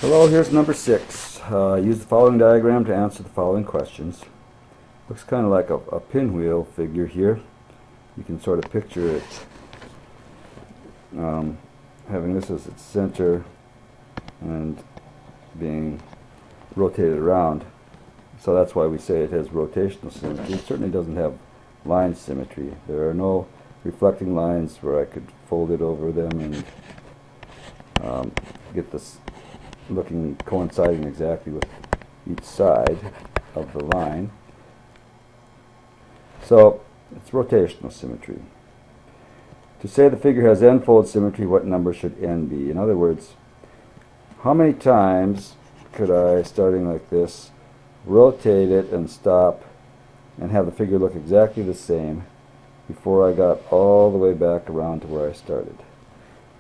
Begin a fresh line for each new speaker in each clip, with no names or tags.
Hello, here's number 6. Use the following diagram to answer the following questions. Looks kind of like a pinwheel figure here. You can sort of picture it having this as its center and being rotated around. So that's why we say it has rotational symmetry. It certainly doesn't have line symmetry. There are no reflecting lines where I could fold it over them and get this looking coinciding exactly with each side of the line. So it's rotational symmetry. To say the figure has n-fold symmetry, what number should n be? In other words, how many times could I, starting like this, rotate it and stop and have the figure look exactly the same before I got all the way back around to where I started?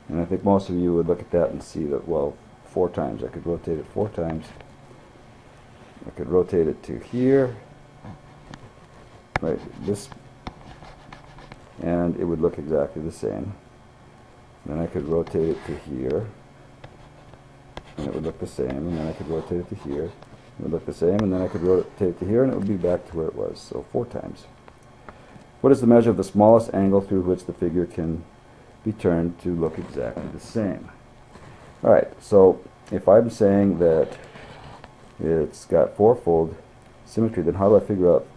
And I think most of you would look at that and see that, well, 4 times. I could rotate it 4 times. I could rotate it to here, right, this, and it would look exactly the same. Then I could rotate it to here, and it would look the same, and then I could rotate it to here, it would look the same, and then I could rotate it to here, and it would be back to where it was, so 4 times. What is the measure of the smallest angle through which the figure can be turned to look exactly the same? Alright, so if I'm saying that it's got 4-fold symmetry, then how do I figure out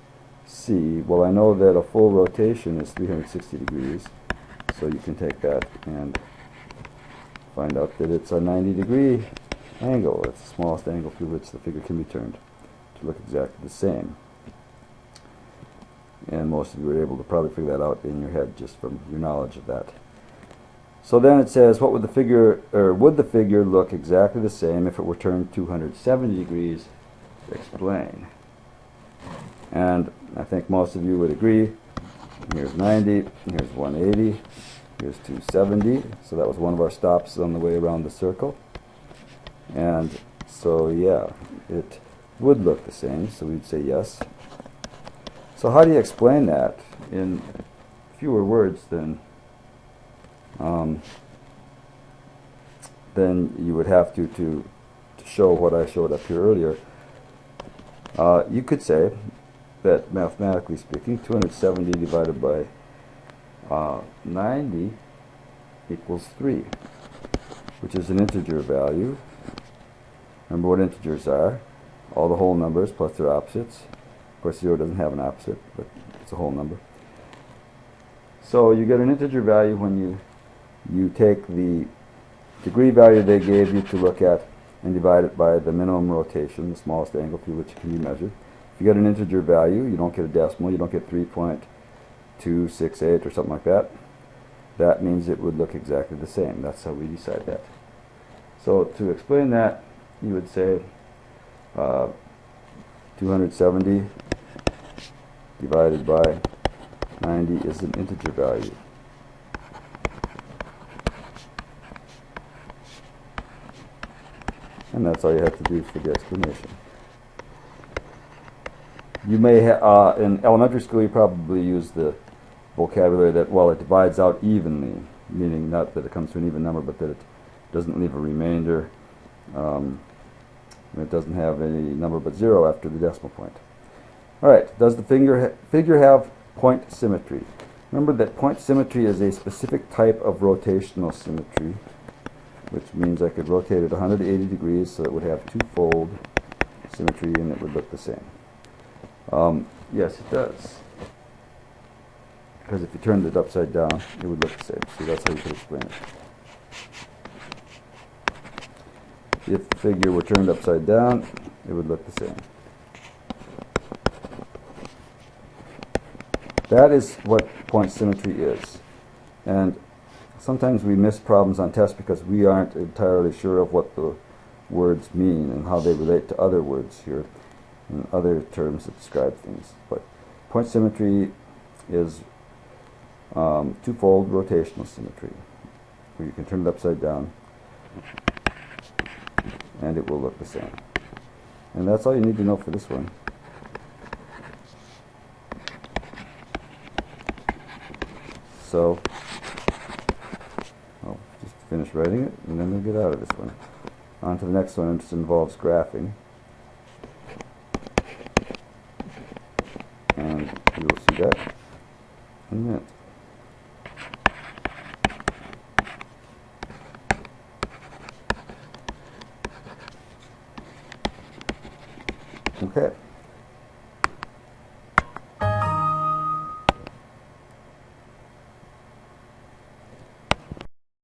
C? Well, I know that a full rotation is 360 degrees, so you can take that and find out that it's a 90-degree angle. It's the smallest angle through which the figure can be turned to look exactly the same. And most of you were able to probably figure that out in your head just from your knowledge of that. So then it says, what would the figure, or would the figure look exactly the same if it were turned 270 degrees? Explain. And I think most of you would agree. Here's 90, here's 180, here's 270. So that was one of our stops on the way around the circle. And so yeah, it would look the same, so we'd say yes. So how do you explain that in fewer words than you would have to show what I showed up here earlier? You could say that, mathematically speaking, 270 divided by 90 equals 3, which is an integer value. Remember what integers are: all the whole numbers plus their opposites. Of course, 0 doesn't have an opposite, but it's a whole number. So you get an integer value when you take the degree value they gave you to look at and divide it by the minimum rotation, the smallest angle through which it can be measured. If you get an integer value, you don't get a decimal, you don't get 3.268 or something like that. That means it would look exactly the same. That's how we decide that. So to explain that, you would say 270 divided by 90 is an integer value. And that's all you have to do for the explanation. You may in elementary school you probably use the vocabulary that, well, it divides out evenly, meaning not that it comes to an even number, but that it doesn't leave a remainder. It doesn't have any number but 0 after the decimal point. Alright, does the figure have point symmetry? Remember that point symmetry is a specific type of rotational symmetry, which means I could rotate it 180 degrees so it would have 2-fold symmetry and it would look the same. Yes, it does. Because if you turned it upside down, it would look the same. So that's how you could explain it. If the figure were turned upside down, it would look the same. That is what point symmetry is. And sometimes we miss problems on tests because we aren't entirely sure of what the words mean and how they relate to other words here and other terms that describe things. But point symmetry is 2-fold rotational symmetry, where you can turn it upside down and it will look the same. And that's all you need to know for this one. So I'll just finish writing it and then we'll get out of this one. On to the next one, which involves graphing. And you will see that in a minute. Okay.